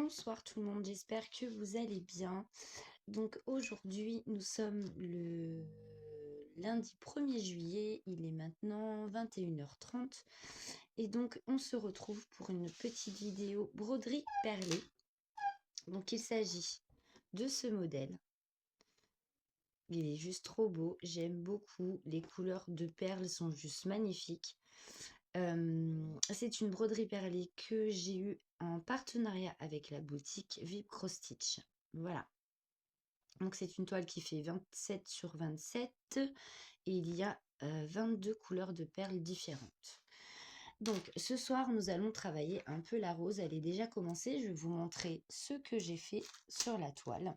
Bonsoir tout le monde, j'espère que vous allez bien. Donc aujourd'hui, nous sommes le lundi 1er juillet, il est maintenant 21h30 et donc on se retrouve pour une petite vidéo broderie perlée. Donc il s'agit de ce modèle. Il est juste trop beau, j'aime beaucoup, les couleurs de perles sont juste magnifiques. C'est une broderie perlée que j'ai eue en partenariat avec la boutique VIP Cross Stitch. Voilà. Donc c'est une toile qui fait 27 sur 27 et il y a 22 couleurs de perles différentes. Donc ce soir, nous allons travailler un peu la rose. Elle est déjà commencée. Je vais vous montrer ce que j'ai fait sur la toile.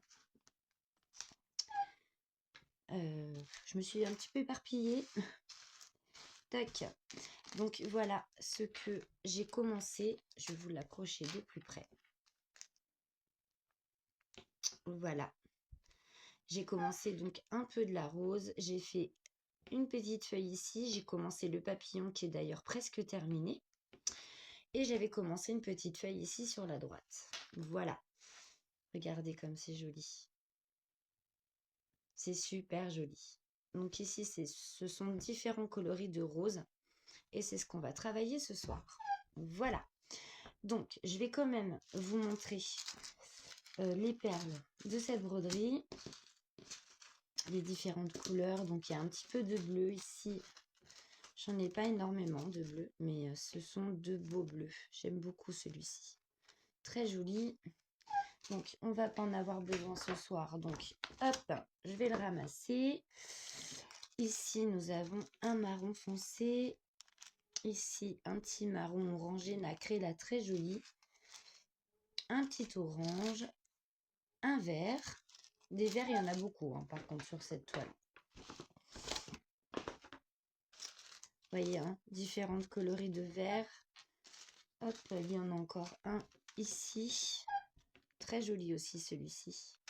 Je me suis un petit peu éparpillée. Tac. Donc voilà ce que j'ai commencé. Je vais vous l'approcher de plus près. Voilà. J'ai commencé donc un peu de la rose. J'ai fait une petite feuille ici. J'ai commencé le papillon qui est d'ailleurs presque terminé. Et j'avais commencé une petite feuille ici sur la droite. Voilà. Regardez comme c'est joli. C'est super joli. Donc ici, ce sont différents coloris de rose. Et c'est ce qu'on va travailler ce soir. Voilà. Donc, je vais quand même vous montrer les perles de cette broderie. Les différentes couleurs. Donc, il y a un petit peu de bleu ici. J'en ai pas énormément de bleu, mais ce sont de beaux bleus. J'aime beaucoup celui-ci. Très joli. Donc, on va pas en avoir besoin ce soir. Donc, hop, je vais le ramasser. Ici, nous avons un marron foncé. Ici, un petit marron orangé nacré, là, très joli. Un petit orange. Un vert. Des verts, il y en a beaucoup, hein, par contre, sur cette toile. Vous voyez, hein, différentes coloris de vert. Hop, il y en a encore un ici. Très joli aussi, celui-ci.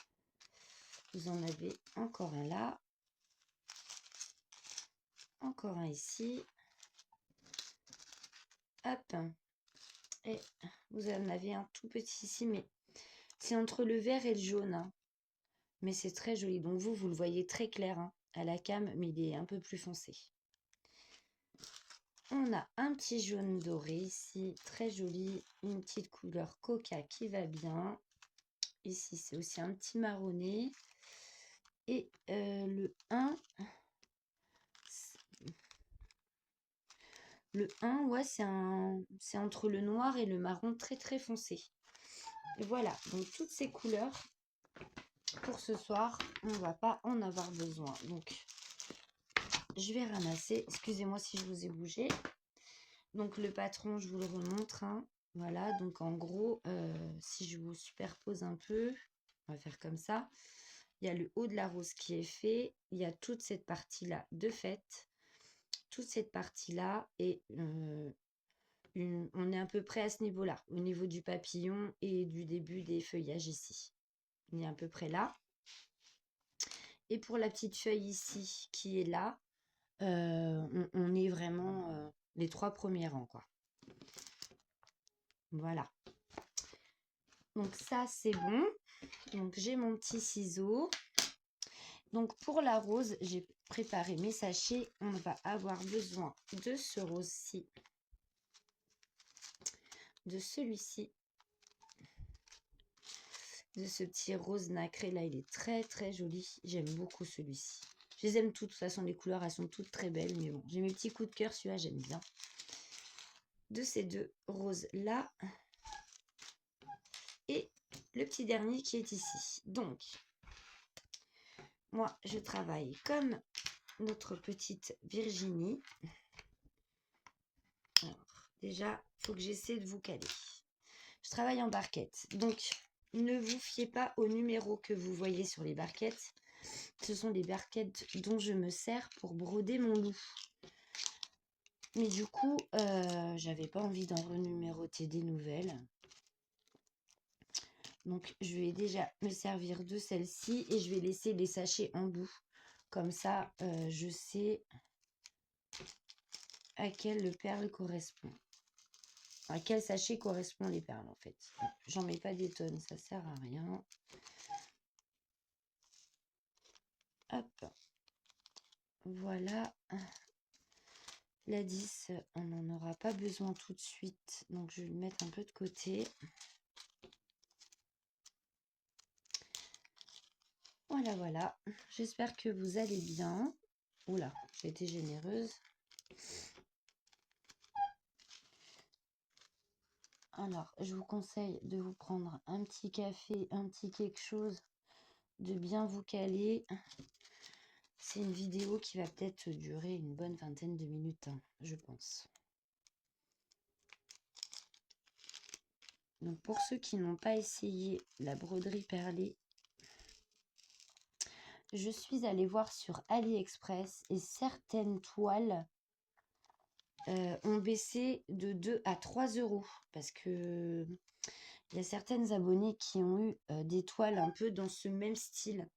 Vous en avez encore un là. Encore un ici. Hop. Et vous en avez un tout petit ici, mais c'est entre le vert et le jaune, hein. Mais c'est très joli. Donc vous le voyez très clair, hein, à la cam, mais il est un peu plus foncé. On a un petit jaune doré ici, très joli. Une petite couleur coca qui va bien. Ici, c'est aussi un petit marronné. Et le 1... Le 1, ouais, c'est entre le noir et le marron très très foncé. Et voilà, donc toutes ces couleurs, pour ce soir, on ne va pas en avoir besoin. Donc, je vais ramasser. Excusez-moi si je vous ai bougé. Donc, le patron, je vous le remontre, hein. Voilà, donc en gros, si je vous superpose un peu, on va faire comme ça. Il y a le haut de la rose qui est fait. Il y a toute cette partie-là de fait. Toute cette partie-là et on est à peu près à ce niveau-là, au niveau du papillon et du début des feuillages ici. On est à peu près là. Et pour la petite feuille ici qui est là, on est vraiment les 3 premiers rangs, quoi. Voilà. Donc ça, c'est bon. Donc j'ai mon petit ciseau. Donc pour la rose, j'ai préparé mes sachets. On va avoir besoin de ce rose-ci, de celui-ci, de ce petit rose nacré là. Il est très très joli. J'aime beaucoup celui-ci. Je les aime toutes. De toute façon, les couleurs, elles sont toutes très belles. Mais bon, j'ai mes petits coups de cœur. Celui-là, j'aime bien. De ces deux roses là. Et le petit dernier qui est ici. Donc, moi, je travaille comme notre petite Virginie. Alors, déjà, il faut que j'essaie de vous caler. Je travaille en barquette. Donc, ne vous fiez pas aux numéros que vous voyez sur les barquettes. Ce sont les barquettes dont je me sers pour broder mon loup. Mais du coup, j'avais pas envie d'en renuméroter des nouvelles. Donc, je vais déjà me servir de celle-ci et je vais laisser les sachets en bout. Comme ça, je sais à quelle perle correspond. À quel sachet correspond les perles, en fait. J'en mets pas des tonnes, ça sert à rien. Hop. Voilà. La 10, on n'en aura pas besoin tout de suite. Donc, je vais le mettre un peu de côté. Voilà, voilà. J'espère que vous allez bien. Oula, j'ai été généreuse. Alors, je vous conseille de vous prendre un petit café, un petit quelque chose, de bien vous caler. C'est une vidéo qui va peut-être durer une bonne vingtaine de minutes, hein, je pense. Donc, pour ceux qui n'ont pas essayé la broderie perlée, je suis allée voir sur AliExpress et certaines toiles ont baissé de 2 à 3 euros parce que il y a certaines abonnées qui ont eu des toiles un peu dans ce même style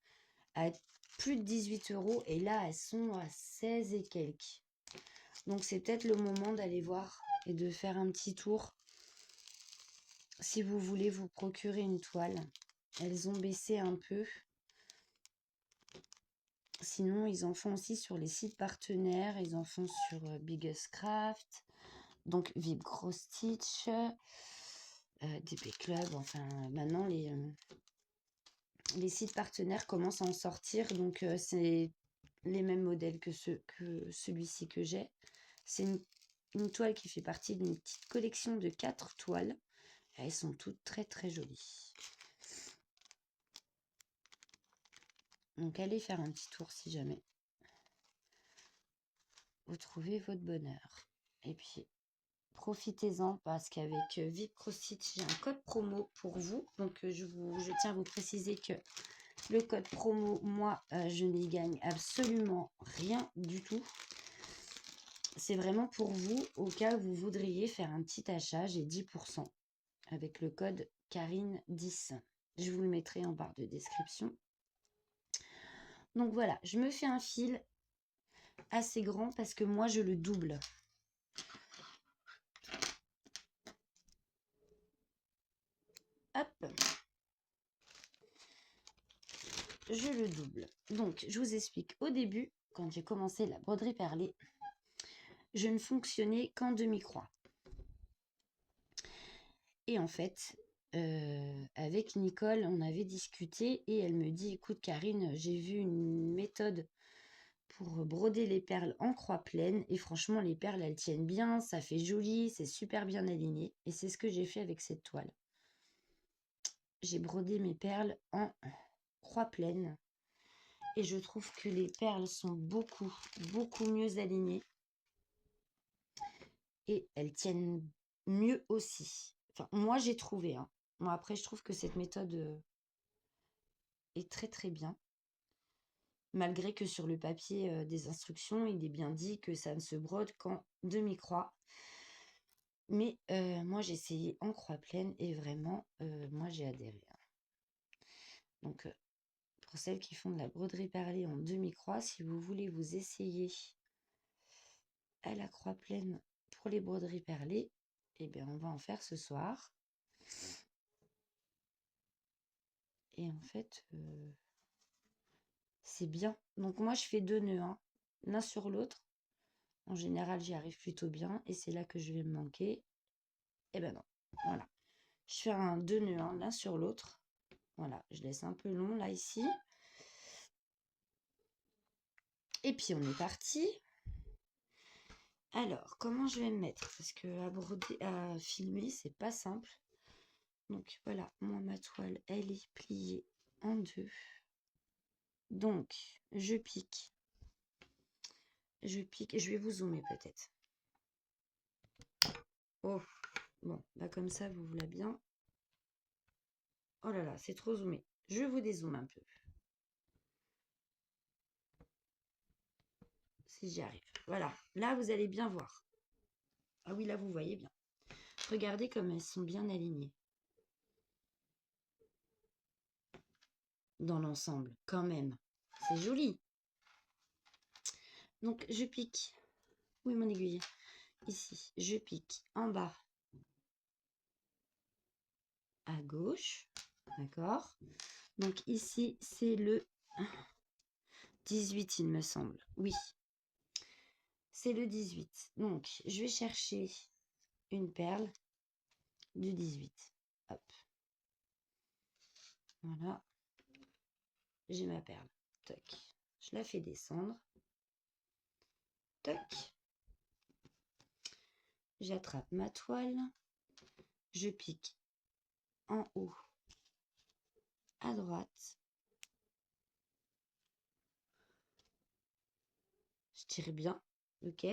à plus de 18 euros et là elles sont à 16 et quelques. Donc c'est peut-être le moment d'aller voir et de faire un petit tour si vous voulez vous procurer une toile. Elles ont baissé un peu. Sinon, ils en font aussi sur les sites partenaires. Ils en font sur Biggest Craft, donc Vibro Stitch, DP Club. Enfin, maintenant, les sites partenaires commencent à en sortir. Donc, c'est les mêmes modèles que celui-ci que j'ai. C'est une toile qui fait partie d'une petite collection de 4 toiles. Elles sont toutes très, très jolies. Donc, allez faire un petit tour si jamais vous trouvez votre bonheur. Et puis, profitez-en parce qu'avec VipCrossFit, j'ai un code promo pour vous. Donc, je tiens à vous préciser que le code promo, moi, je n'y gagne absolument rien du tout. C'est vraiment pour vous, au cas où vous voudriez faire un petit achat, j'ai 10% avec le code Karine10. Je vous le mettrai en barre de description. Donc voilà, je me fais un fil assez grand parce que moi, je le double. Hop, je le double. Donc, je vous explique. Au début, quand j'ai commencé la broderie perlée, je ne fonctionnais qu'en demi-croix. Et en fait, avec Nicole, on avait discuté et elle me dit, écoute Karine, j'ai vu une méthode pour broder les perles en croix pleine et franchement, les perles, elles tiennent bien, ça fait joli, c'est super bien aligné. Et c'est ce que j'ai fait avec cette toile. J'ai brodé mes perles en croix pleine et je trouve que les perles sont beaucoup, beaucoup mieux alignées et elles tiennent mieux aussi. Enfin, moi, j'ai trouvé. Hein. Moi, après, je trouve que cette méthode est très, très bien. Malgré que sur le papier des instructions, il est bien dit que ça ne se brode qu'en demi-croix. Mais moi, j'ai essayé en croix pleine et vraiment, moi, j'ai adhéré. Hein. Donc, pour celles qui font de la broderie perlée en demi-croix, si vous voulez vous essayer à la croix pleine pour les broderies perlées, eh bien, on va en faire ce soir. Et en fait, c'est bien. Donc, moi, je fais 2 nœuds, hein, l'un sur l'autre. En général, j'y arrive plutôt bien et c'est là que je vais me manquer. Eh ben non, voilà. Je fais un 2 nœuds, hein, l'un sur l'autre. Voilà, je laisse un peu long là, ici. Et puis, on est parti. Alors, comment je vais me mettre? Parce que à broder, à filmer, c'est pas simple. Donc, voilà, moi, ma toile, elle est pliée en 2. Donc, je pique. Je pique. Et je vais vous zoomer peut-être. Oh, bon, bah comme ça, vous voulez bien. Oh là là, c'est trop zoomé. Je vous dézoome un peu. Si j'y arrive. Voilà, là, vous allez bien voir. Ah oui, là, vous voyez bien. Regardez comme elles sont bien alignées. Dans l'ensemble, quand même. C'est joli. Donc, je pique. Oui, mon aiguille. Ici, je pique en bas à gauche, d'accord? Donc ici, c'est le 18, il me semble. Oui, c'est le 18. Donc, je vais chercher une perle du 18. Hop. Voilà. J'ai ma perle. Toc. Je la fais descendre. Toc. J'attrape ma toile. Je pique en haut à droite. Je tire bien. Ok.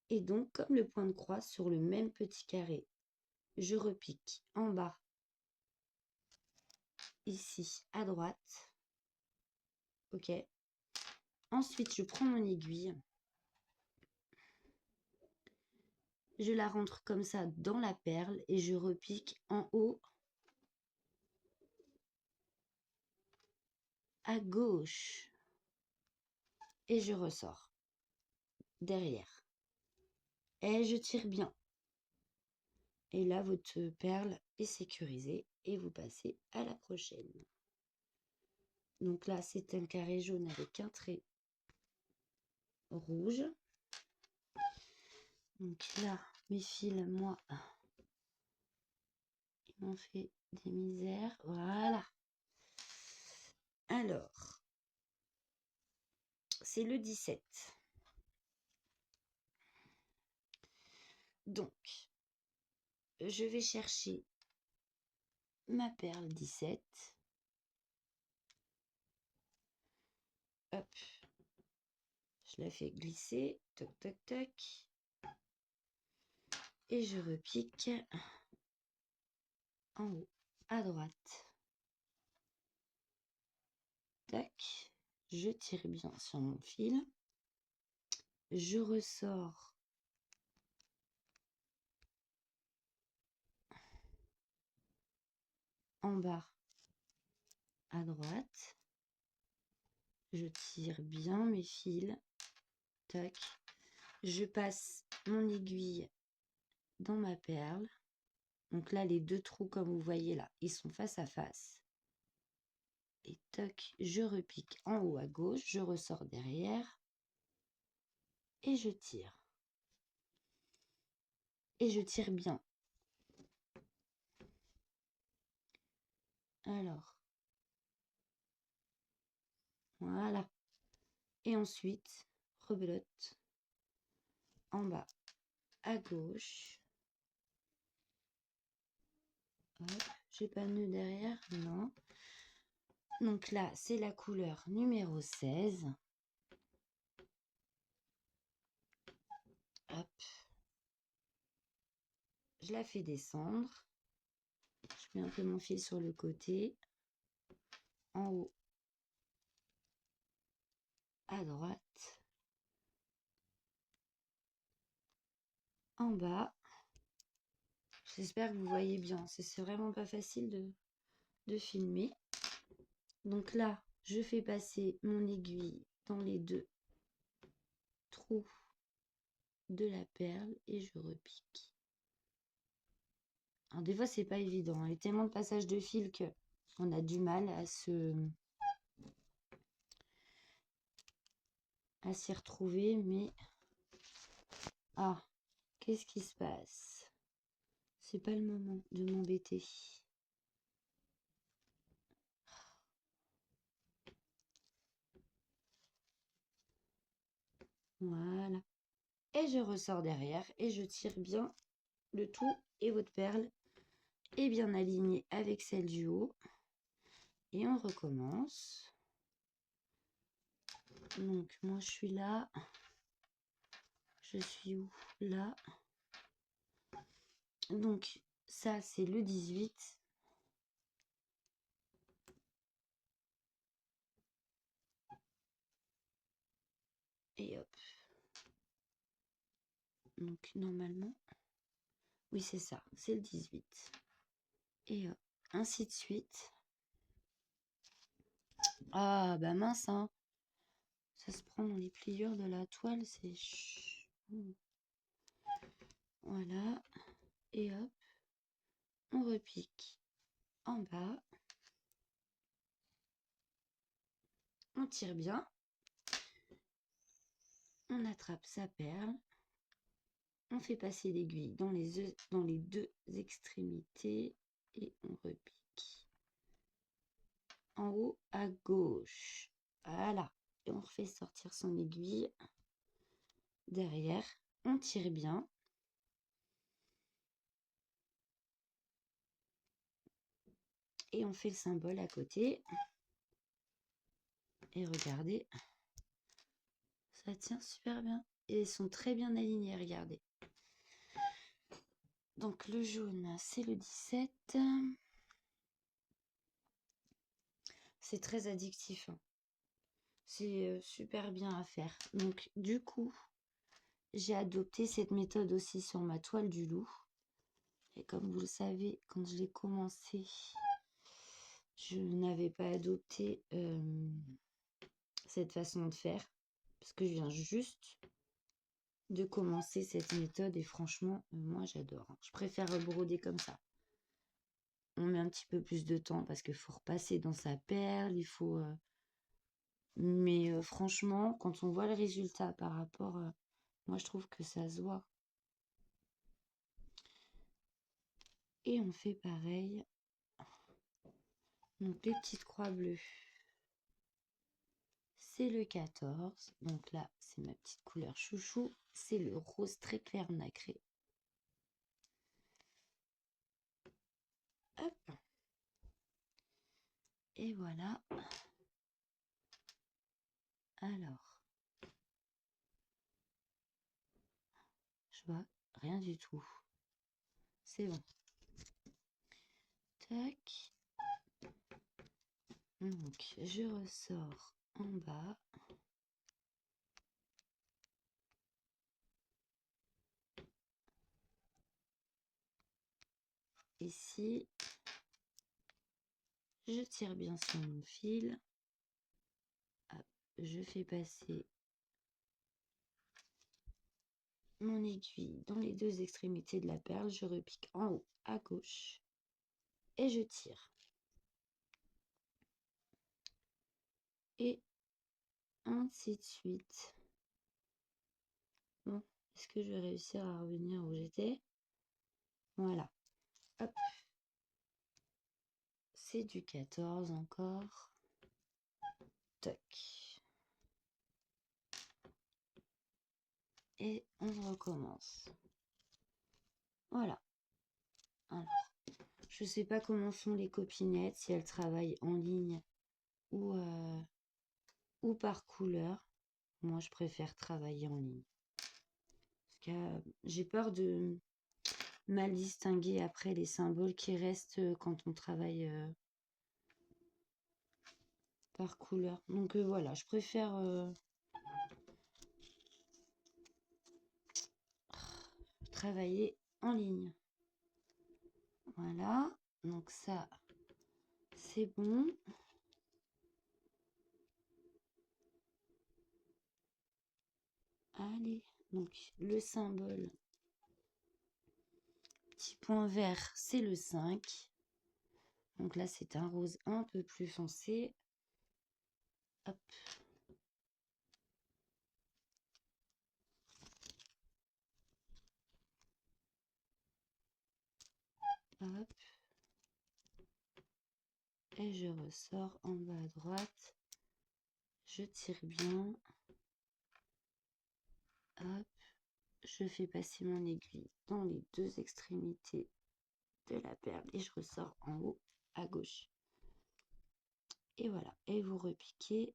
Et donc, comme le point de croix sur le même petit carré, je repique en bas, ici, à droite. Ok. Ensuite, je prends mon aiguille. Je la rentre comme ça dans la perle et je repique en haut à gauche. Et je ressors derrière. Et je tire bien. Et là, votre perle est sécurisée et vous passez à la prochaine. Donc là, c'est un carré jaune avec un trait rouge. Donc là, mes fils, moi, ils m'ont fait des misères. Voilà. Alors, c'est le 17. Donc, je vais chercher ma perle 17. Hop. Je la fais glisser. Toc, toc, toc. Et je repique en haut à droite. Tac. Je tire bien sur mon fil. Je ressors en bas à droite. Je tire bien mes fils. Tac. Je passe mon aiguille dans ma perle. Donc là, les deux trous, comme vous voyez là, ils sont face à face. Et toc, je repique en haut à gauche, je ressors derrière et je tire. Et je tire bien. Alors, voilà. Et ensuite, rebelote en bas à gauche. Hop, j'ai pas de nœud derrière, non. Donc là, c'est la couleur numéro 16. Hop. Je la fais descendre. Je mets un peu mon fil sur le côté. En haut à droite. En bas. J'espère que vous voyez bien. C'est vraiment pas facile de filmer. Donc là, je fais passer mon aiguille dans les deux trous de la perle et je repique. Alors des fois, c'est pas évident. Il y a tellement de passages de fil que on a du mal à s'y retrouver, mais ah, qu'est-ce qui se passe? C'est pas le moment de m'embêter. Voilà. Et je ressors derrière et je tire bien le tout et votre perle est bien alignée avec celle du haut. Et on recommence. Donc moi je suis là. Je suis où? Là. Donc ça c'est le 18. Et hop. Donc normalement, oui c'est ça, c'est le 18. Et hop, ainsi de suite. Ah bah mince hein. Ça se prend dans les pliures de la toile, c'est... Voilà. Et hop, on repique en bas, on tire bien, on attrape sa perle, on fait passer l'aiguille dans les deux extrémités et on repique en haut à gauche. Voilà. Et on refait sortir son aiguille derrière. On tire bien. Et on fait le symbole à côté. Et regardez, ça tient super bien. Et ils sont très bien alignés, regardez. Donc le jaune, c'est le 17. C'est très addictif, hein. C'est super bien à faire. Donc du coup, j'ai adopté cette méthode aussi sur ma toile du loup. Et comme vous le savez, quand je l'ai commencé, je n'avais pas adopté cette façon de faire. Parce que je viens juste de commencer cette méthode et franchement, moi j'adore, hein. Je préfère broder comme ça. On met un petit peu plus de temps parce qu'il faut repasser dans sa perle, il faut... Mais franchement, quand on voit le résultat par rapport... moi je trouve que ça se voit. Et on fait pareil. Donc les petites croix bleues, c'est le 14. Donc là, c'est ma petite couleur chouchou. C'est le rose très clair nacré. Hop. Et voilà. Alors, je vois rien du tout. C'est bon. Tac. Donc, je ressors en bas. Ici, je tire bien sur mon fil. Hop, je fais passer mon aiguille dans les deux extrémités de la perle. Je repique en haut à gauche et je tire. Et ainsi de suite. Bon, est-ce que je vais réussir à revenir où j'étais? Voilà. Hop. C'est du 14 encore. Tac. Et on recommence. Voilà. Alors, je sais pas comment font les copinettes, si elles travaillent en ligne ou par couleur. Moi, je préfère travailler en ligne. Parce que j'ai peur de mal distinguer après les symboles qui restent quand on travaille par couleur. Donc voilà, je préfère travailler en ligne. Voilà, donc ça, c'est bon. Allez, donc le symbole, petit point vert, c'est le 5. Donc là, c'est un rose un peu plus foncé. Hop. Hop. Et je ressors en bas à droite. Je tire bien. Hop. Je fais passer mon aiguille dans les deux extrémités de la perle et je ressors en haut à gauche. Et voilà. Et vous repiquez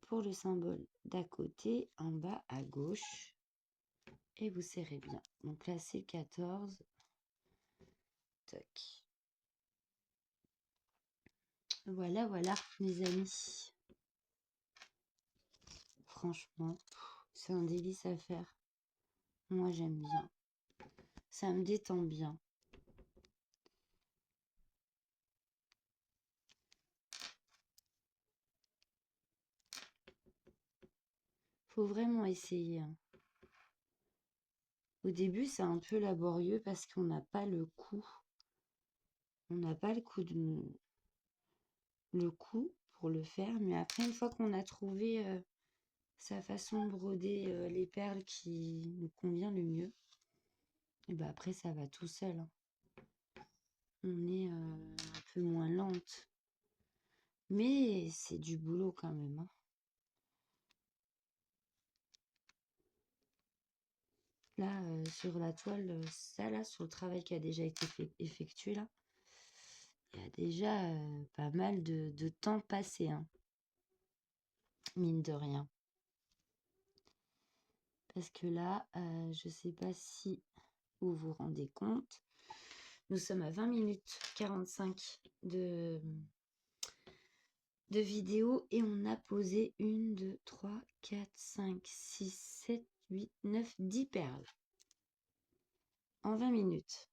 pour le symbole d'à côté, en bas à gauche. Et vous serrez bien. Donc là, c'est 14. Tac. Voilà, voilà, mes amis. Franchement, c'est un délice à faire. Moi, j'aime bien. Ça me détend bien. Faut vraiment essayer, hein. Au début, c'est un peu laborieux parce qu'on n'a pas le coup. On n'a pas le coup pour le faire. Mais après, une fois qu'on a trouvé sa façon de broder les perles qui nous convient le mieux, et ben après, ça va tout seul, hein. On est un peu moins lente. Mais c'est du boulot quand même, hein. Là, sur la toile, ça là, sur le travail qui a déjà été effectué là, il y a déjà pas mal de temps passé, hein, mine de rien. Parce que là, je sais pas si vous vous rendez compte, nous sommes à 20 minutes 45 de vidéo et on a posé 1, 2, 3, 4, 5, 6, 7, 8, 9, 10 perles en 20 minutes.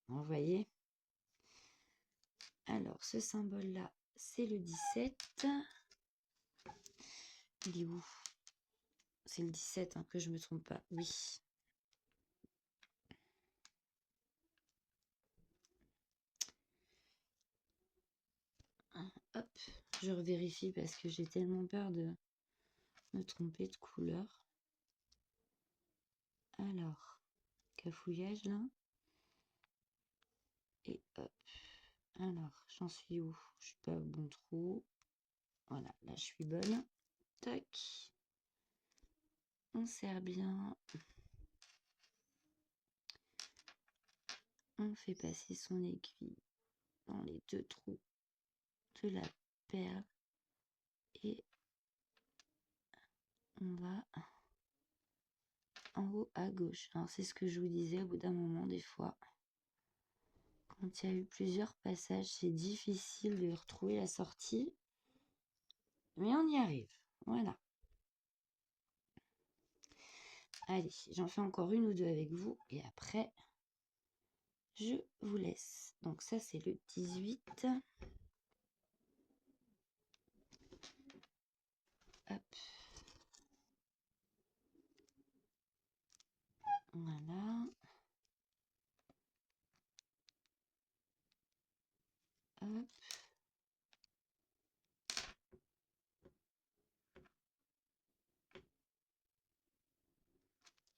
Vous voyez? Alors, ce symbole-là, c'est le 17. Il est où? C'est le 17, hein, que je me trompe pas. Oui. Hop, je revérifie parce que j'ai tellement peur de me tromper de couleur. Alors, cafouillage là. Et hop. Alors, j'en suis où? Je suis pas au bon trou. Voilà, là je suis bonne. Tac. On serre bien. On fait passer son aiguille dans les deux trous de la perle. Et on va en haut à gauche. Alors c'est ce que je vous disais au bout d'un moment, des fois. Quand il y a eu plusieurs passages, c'est difficile de retrouver la sortie. Mais on y arrive. Voilà. Allez, j'en fais encore une ou deux avec vous. Et après, je vous laisse. Donc ça, c'est le 18. Hop. Voilà. Hop.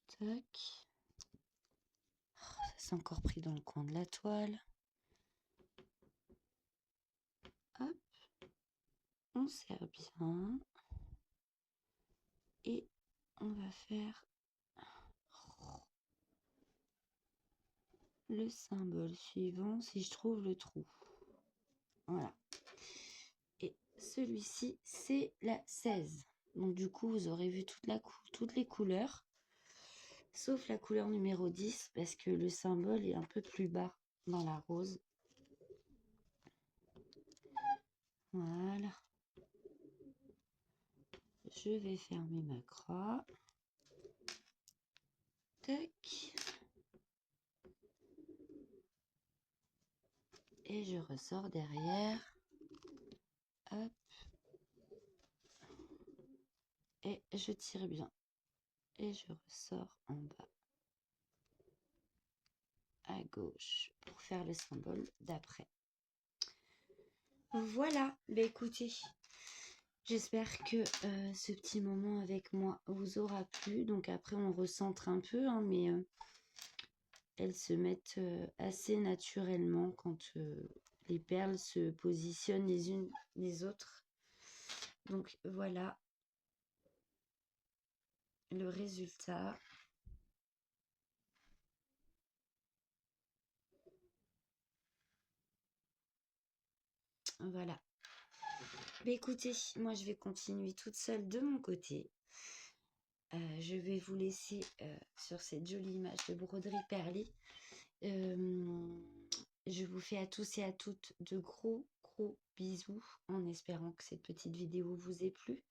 Tac. Oh, ça s'est encore pris dans le coin de la toile. Hop. On serre bien. Et on va faire le symbole suivant si je trouve le trou. Voilà. Et celui-ci, c'est la 16. Donc du coup, vous aurez vu toutes les couleurs, sauf la couleur numéro 10, parce que le symbole est un peu plus bas dans la rose. Voilà. Je vais fermer ma croix. Tac. Et je ressors derrière. Hop. Et je tire bien. Et je ressors en bas à gauche pour faire le symbole d'après. Voilà, bah écoutez, j'espère que ce petit moment avec moi vous aura plu. Donc après on recentre un peu, hein, mais elles se mettent assez naturellement quand les perles se positionnent les unes les autres. Donc voilà le résultat. Voilà. Bah écoutez, moi je vais continuer toute seule de mon côté. Je vais vous laisser sur cette jolie image de broderie perlée. Je vous fais à tous et à toutes de gros bisous en espérant que cette petite vidéo vous ait plu,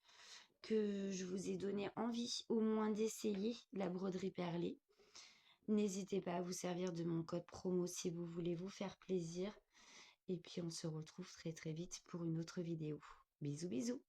que je vous ai donné envie au moins d'essayer la broderie perlée. N'hésitez pas à vous servir de mon code promo si vous voulez vous faire plaisir. Et puis on se retrouve très vite pour une autre vidéo. Bisous bisous.